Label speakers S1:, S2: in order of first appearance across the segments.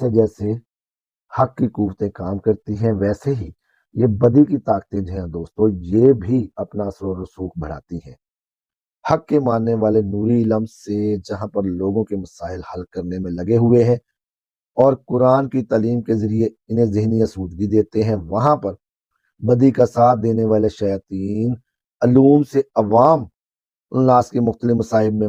S1: سے جیسے حق کی قوتیں کام کرتی ہیں، ویسے ہی یہ بدی کی طاقتیں جو ہیں دوستو، یہ بھی اپنا اثر و رسوخ بڑھاتی ہیں۔ حق کے ماننے والے نوری علم سے جہاں پر لوگوں کے مسائل حل کرنے میں لگے ہوئے ہیں اور قرآن کی تعلیم کے ذریعے انہیں ذہنی آسودگی دیتے ہیں، وہاں پر بدی کا ساتھ دینے والے شیاطین علوم سے عوام الناس کے مختلف مصائب میں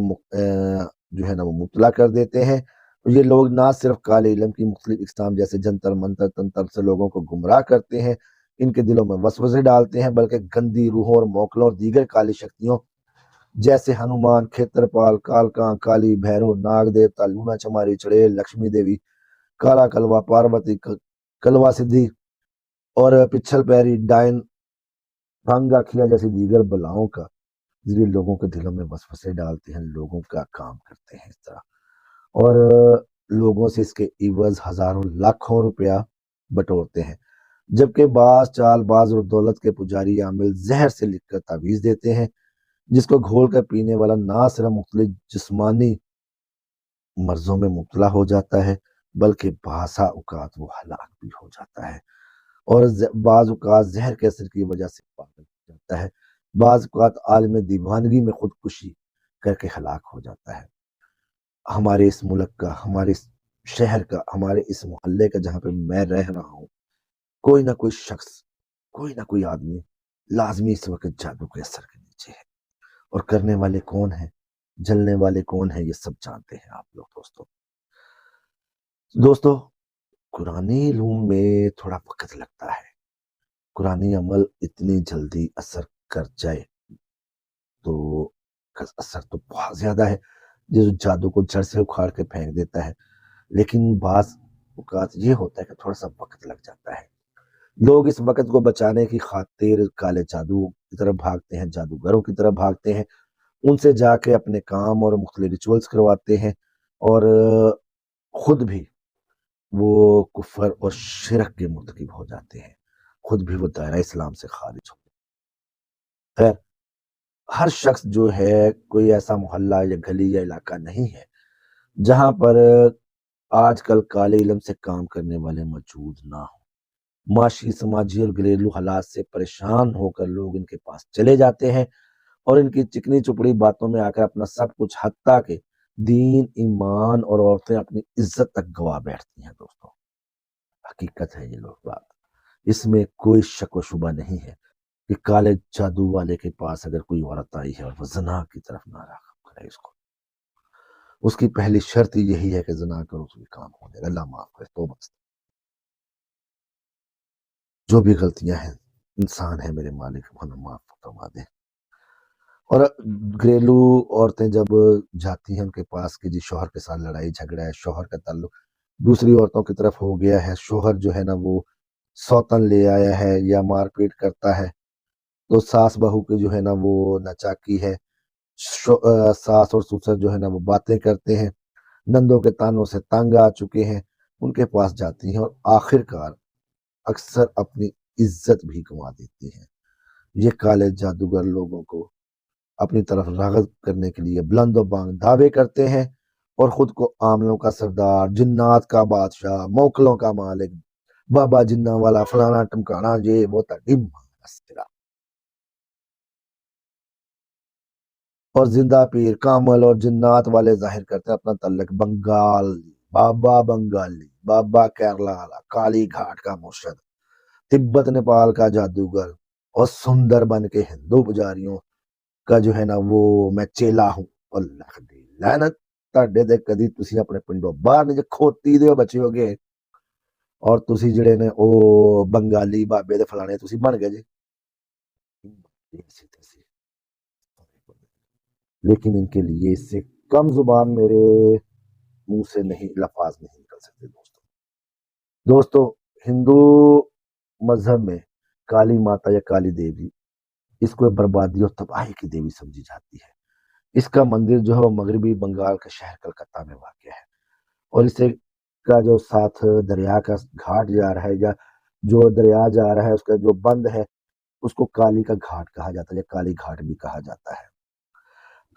S1: جو ہے نا وہ مبتلا کر دیتے ہیں۔ یہ لوگ نہ صرف کالے علم کی مختلف اقسام جیسے جنتر منتر تنتر سے لوگوں کو گمراہ کرتے ہیں، ان کے دلوں میں وسوسے ڈالتے ہیں، بلکہ گندی روحوں اور موکلوں اور دیگر کالی شکتیوں جیسے ہنومان، کھیترپال، کالکاں، کالی، بھیرو، ناگ دیوتا، لونا چماری، چڑیل، لکشمی دیوی، کالا کلوا، پاروتی، کلوا سدھی اور پچھل پیری، ڈائن، بھنگا کھیا جیسی دیگر بلاؤں کا ذریعے لوگوں کے دلوں میں وسوسے ڈالتے ہیں، لوگوں کا کام کرتے ہیں اس طرح، اور لوگوں سے اس کے عوض ہزاروں لاکھوں روپیہ بٹورتے ہیں، جبکہ بعض چال باز اور دولت کے پجاری عامل زہر سے لکھ کر تعویذ دیتے ہیں، جس کو گھول کر پینے والا نہ صرف مختلف جسمانی مرضوں میں مبتلا ہو جاتا ہے بلکہ بعض اوقات وہ ہلاک بھی ہو جاتا ہے، اور بعض اوقات زہر کے اثر کی وجہ سے پاگل ہو جاتا ہے، بعض اوقات عالم دیوانگی میں خودکشی کر کے ہلاک ہو جاتا ہے۔ ہمارے اس ملک کا، ہمارے اس شہر کا، ہمارے اس محلے کا جہاں پہ میں رہ رہا ہوں، کوئی نہ کوئی شخص، کوئی نہ کوئی آدمی لازمی اس وقت جادو کے اثر کے نیچے ہے، اور کرنے والے کون ہیں، جلنے والے کون ہیں، یہ سب جانتے ہیں آپ لوگ دوستو قرآنی علوم میں تھوڑا وقت لگتا ہے، قرآنی عمل اتنی جلدی اثر کر جائے تو اثر تو بہت زیادہ ہے، جو جادو کو جڑ سے اکھاڑ کے پھینک دیتا ہے، لیکن بعض اوقات یہ ہوتا ہے کہ تھوڑا سا وقت لگ جاتا ہے۔ لوگ اس وقت کو بچانے کی خاطر کالے جادو کی طرف بھاگتے ہیں، جادوگروں کی طرف بھاگتے ہیں، ان سے جا کے اپنے کام اور مختلف ریچولز کرواتے ہیں، اور خود بھی وہ کفر اور شرک کے مرتکب ہو جاتے ہیں، خود بھی وہ دائرہ اسلام سے خارج ہو۔ خیر، ہر شخص جو ہے، کوئی ایسا محلہ یا گلی یا علاقہ نہیں ہے جہاں پر آج کل کالے علم سے کام کرنے والے موجود نہ ہوں۔ معاشی، سماجی اور گھریلو حالات سے پریشان ہو کر لوگ ان کے پاس چلے جاتے ہیں اور ان کی چکنی چپڑی باتوں میں آ کر اپنا سب کچھ، حتیٰ کہ دین، ایمان اور عورتیں، اپنی عزت تک گوا بیٹھتی ہیں دوستو۔ حقیقت ہے یہ لوگ بات، اس میں کوئی شک و شبہ نہیں ہے کہ کالے جادو والے کے پاس اگر کوئی عورت آئی ہے اور وہ زنا کی طرف نہ راغب کرے اس کی پہلی شرط یہی ہے کہ زنا کرو تو یہ کام ہو جائے گا، اللہ معاف کرے، توبہ استغفار۔ جو بھی غلطیاں ہیں، انسان ہے میرے مالک، انہیں معاف فرما دے۔ اور گھریلو عورتیں جب جاتی ہیں ان کے پاس کہ جی شوہر کے ساتھ لڑائی جھگڑا ہے، شوہر کا تعلق دوسری عورتوں کی طرف ہو گیا ہے، شوہر جو ہے نا وہ سوتن لے آیا ہے یا مار پیٹ کرتا ہے، تو ساس بہو کے جو ہے نا وہ نچاکی ہے، ساس اور سسر جو ہے نا وہ باتیں کرتے ہیں، نندوں کے تانوں سے تنگ آ چکے ہیں، ان کے پاس جاتی ہیں اور آخر کار اکثر اپنی عزت بھی گنوا دیتی ہیں۔ یہ کالے جادوگر لوگوں کو اپنی طرف راغب کرنے کے لیے بلند و بانگ دعوے کرتے ہیں اور خود کو عاملوں کا سردار، جنات کا بادشاہ، موکلوں کا مالک، بابا جنہ والا، فلانا ٹمکانا، یہ وہ تڈم اور زندہ پیر، کامل اور جنات والے ظاہر کرتے ہیں اپنا تعلق۔ بابا بنگالی، بابا کیرلا والا، کالی گھاٹ کا مرشد، تبت نیپال کا جادوگر، اور سندر بن کے ہندو پجاریوں کا جو ہے نا وہ میں چیلا ہوں۔ اللہ دی لعنت تاڈے تے کدی تسی اپنے پنڈوں باہر نہیں جے، کھوتی دے بچے ہو گئے اور تسی جڑے نے او بنگالی بابے دے فلانے تسی بن گئے جی۔ لیکن ان کے لیے اس سے کم زبان میرے منہ سے نہیں، لفاظ نہیں نکل سکتے دوستو ہندو مذہب میں کالی ماتا یا کالی دیوی، اس کو بربادی اور تباہی کی دیوی سمجھی جاتی ہے۔ اس کا مندر جو ہے وہ مغربی بنگال کے شہر کلکتہ میں واقع ہے، اور اسے کا جو ساتھ دریا کا گھاٹ جا رہا ہے، یا جو دریا جا رہا ہے اس کا جو بند ہے، اس کو کالی کا گھاٹ کہا جاتا ہے یا کالی گھاٹ بھی کہا جاتا ہے۔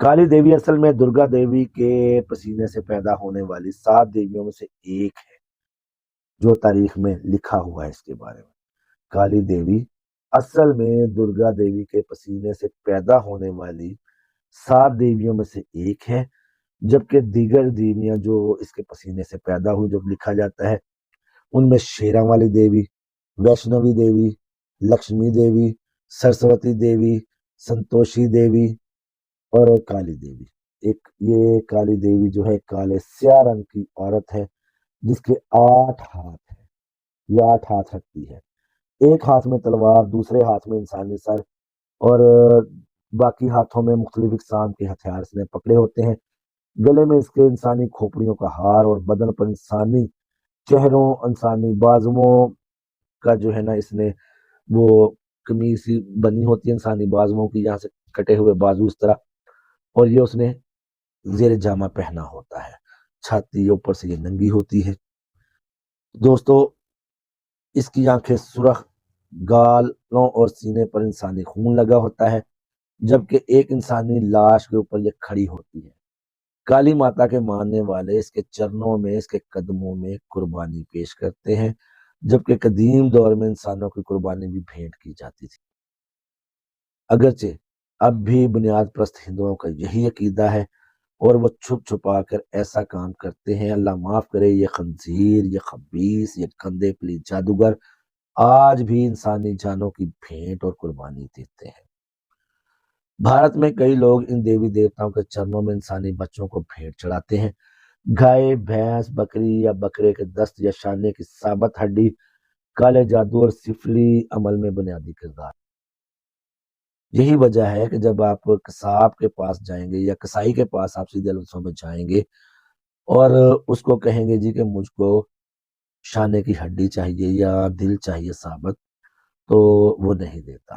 S1: کالی دیوی اصل میں درگا دیوی کے پسینے سے پیدا ہونے والی 7 دیویوں میں سے ایک ہے۔ جو تاریخ میں لکھا ہوا ہے اس کے بارے میں۔ کالی دیوی اصل میں درگا دیوی کے پسینے سے پیدا ہونے والی 7 دیویوں میں سے ایک ہے، جبکہ دیگر دیویاں جو اس کے پسینے سے پیدا ہوئی جب لکھا جاتا ہے ان میں شیراں والی دیوی، ویشنوی دیوی، لکشمی دیوی، سرسوتی دیوی، سنتوشی دیوی اور کالی دیوی۔ یہ کالی دیوی جو ہے کالے سیاہ رنگ کی عورت ہے جس کے 8 ہاتھ ہیں، یہ 8 ہاتھ رکھتی ہے، ایک ہاتھ میں تلوار، دوسرے ہاتھ میں انسانی سر اور باقی ہاتھوں میں مختلف اقسام کے ہتھیار اس نے پکڑے ہوتے ہیں۔ گلے میں اس کے انسانی کھوپڑیوں کا ہار اور بدن پر انسانی چہروں، انسانی بازوؤں کا جو ہے نا اس نے وہ قمیص بنی ہوتی ہے انسانی بازوؤں کی، یہاں سے کٹے ہوئے بازو اس طرح، اور یہ اس نے زیر جامہ پہنا ہوتا ہے، چھاتی اوپر سے یہ ننگی ہوتی ہے۔ دوستو اس کی آنکھیں سرخ، گالوں اور سینے پر انسانی خون لگا ہوتا ہے، جبکہ ایک انسانی لاش کے اوپر یہ کھڑی ہوتی ہے۔ کالی ماتا کے ماننے والے اس کے چرنوں میں، اس کے قدموں میں قربانی پیش کرتے ہیں، جبکہ قدیم دور میں انسانوں کی قربانی بھی بھینٹ کی جاتی تھی۔ اگرچہ اب بھی بنیاد پرست ہندوؤں کا یہی عقیدہ ہے اور وہ چھپ چھپا کر ایسا کام کرتے ہیں، اللہ معاف کرے یہ خنزیر، یہ خبیث، یہ گندے پلیت جادوگر آج بھی انسانی جانوں کی بھینٹ اور قربانی دیتے ہیں۔ بھارت میں کئی لوگ ان دیوی دیوتاؤں کے چرنوں میں انسانی بچوں کو بھیٹ چڑھاتے ہیں۔ گائے، بھینس، بکری یا بکرے کے دست یا شانے کی ثابت ہڈی کالے جادو اور سفلی عمل میں بنیادی کردار۔ یہی وجہ ہے کہ جب آپ قصاب کے پاس جائیں گے یا قصائی کے پاس آپ سیدھے لفظوں میں جائیں گے اور اس کو کہیں گے جی کہ مجھ کو شانے کی ہڈی چاہیے یا دل چاہیے ثابت، تو وہ نہیں دیتا۔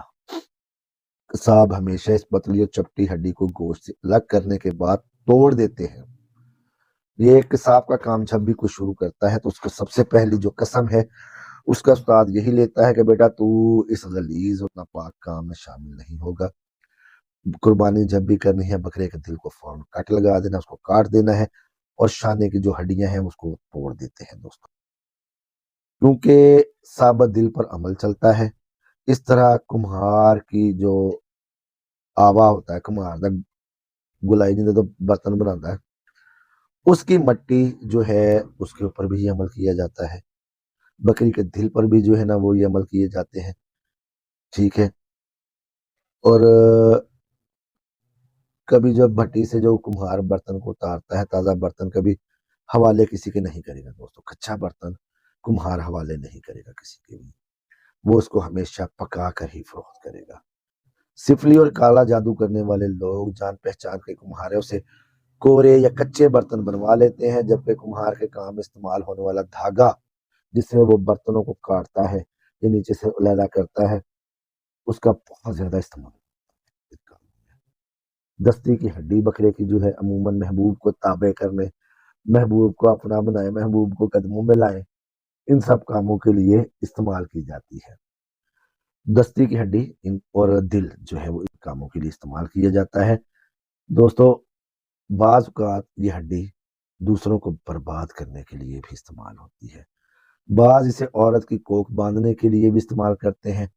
S1: قصاب ہمیشہ اس پتلی اور چپٹی ہڈی کو گوشت سے الگ کرنے کے بعد توڑ دیتے ہیں۔ یہ قصاب کا کام جب بھی کوئی شروع کرتا ہے تو اس کو سب سے پہلی جو قسم ہے اس کا استاد یہی لیتا ہے کہ بیٹا تو اس غلیظ اور ناپاک کام میں شامل نہیں ہوگا۔ قربانی جب بھی کرنی ہے بکرے کے دل کو فوراً کٹ لگا دینا، اس کو کاٹ دینا ہے اور شانے کی جو ہڈیاں ہیں اس کو توڑ دیتے ہیں دوستوں، کیونکہ ثابت دل پر عمل چلتا ہے۔ اس طرح کمہار کی جو آوا ہوتا ہے، کمہار دا گلائی جن تو برتن بناتا ہے، اس کی مٹی جو ہے اس کے اوپر بھی یہ عمل کیا جاتا ہے، بکری کے دل پر بھی جو ہے نا وہ یہ عمل کیے جاتے ہیں، ٹھیک ہے۔ اور کبھی جب بھٹی سے جو کمہار برتن کو اتارتا ہے، تازہ برتن کبھی حوالے کسی کے نہیں کرے گا دوستوں، کچا برتن کمہار حوالے نہیں کرے گا کسی کے بھی، وہ اس کو ہمیشہ پکا کر ہی فروخت کرے گا۔ سفلی اور کالا جادو کرنے والے لوگ جان پہچان کے کمہاروں سے کورے یا کچے برتن بنوا لیتے ہیں، جبکہ کمہار کے کام میں استعمال ہونے والا دھاگا جس سے وہ برتنوں کو کاٹتا ہے یا نیچے سے علیحدہ کرتا ہے اس کا بہت زیادہ استعمال ہوتا ہے۔ دستی کی ہڈی بکرے کی جو ہے عموماً محبوب کو تابع کرنے، محبوب کو اپنا بنائے، محبوب کو قدموں میں لائیں، ان سب کاموں کے لیے استعمال کی جاتی ہے۔ دستی کی ہڈی اور دل جو ہے وہ ان کاموں کے لیے استعمال کیا جاتا ہے۔ دوستو بعض اوقات یہ ہڈی دوسروں کو برباد کرنے کے لیے بھی استعمال ہوتی ہے، بعض اسے عورت کی کوکھ باندھنے کے لیے بھی استعمال کرتے ہیں۔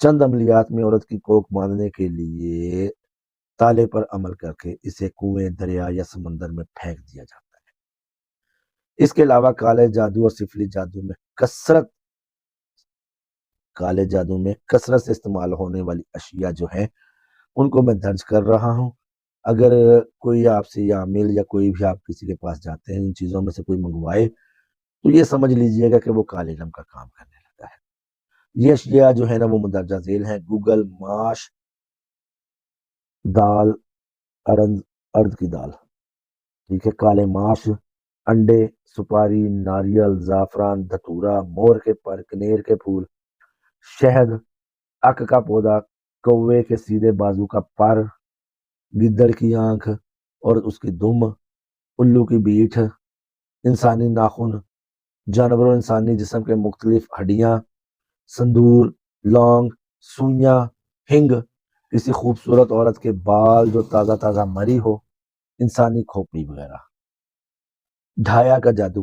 S1: چند عملیات میں عورت کی کوکھ باندھنے کے لیے تالے پر عمل کر کے اسے کنویں، دریا یا سمندر میں پھینک دیا جاتا ہے۔ اس کے علاوہ کالے جادو اور سفلی جادو میں کثرت سے استعمال ہونے والی اشیاء جو ہیں ان کو میں درج کر رہا ہوں۔ اگر کوئی آپ سے یا عامل یا کوئی بھی آپ کسی کے پاس جاتے ہیں ان چیزوں میں سے کوئی منگوائے تو یہ سمجھ لیجئے گا کہ وہ کالے علم کا کام کرنے لگا ہے۔ یہ اشیاء جو ہے نا وہ مندرجہ ذیل ہیں: گوگل، ماش، دال، ارد کی دال، ٹھیک ہے، کالے ماش، انڈے، سپاری، ناریل، زعفران، دھتورا، مور کے پر، کنیر کے پھول، شہد، اک کا پودا، کوے کے سیدھے بازو کا پر، گدڑ کی آنکھ اور اس کی دم، الو کی بیٹھ، انسانی ناخن، جانور و انسانی جسم کے مختلف ہڈیاں، سندور، لونگ، سوئیاں، ہنگ، کسی خوبصورت عورت کے بال جو تازہ تازہ مری ہو، انسانی کھوپڑی وغیرہ۔ ڈھایا کا جادو،